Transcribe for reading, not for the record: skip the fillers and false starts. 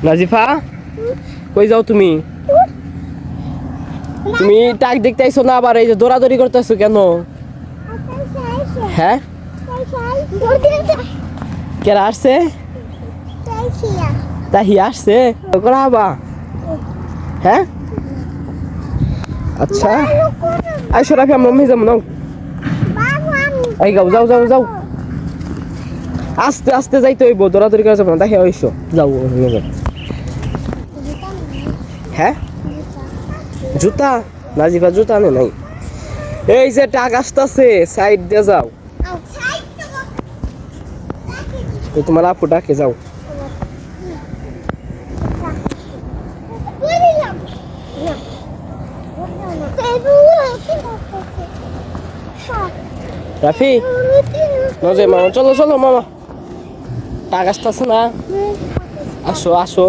নাজিফা কই যাও তুমি? তুমি টাক দেখতে আইছো না, আবার এই যে দৌড়াদৌড়ি করতেছো কেন? হ্যাঁ কেরা আসছে? তাহি আসছে করাবা? হ্যাঁ আচ্ছা আইসো রাফি, আমরা মম্মি যাবো নাও। এই গাও, যাও যাও যাও, আস্তে আস্তে যাইতে হইব, দৌড়াদৌড়ি করে যাবো না। দেখে আইসো, যাও যাও। হ্যাঁ জুতা? নাজিফা জুতা আনে নাই। এই যে টাক আসতেছে, সাইড দিয়ে যাও। তো তোমার আপু ডাকে, যাও। রাফি নজে মামা, চলো চলো মামা, টাক আসতেছে না, আসো আসো।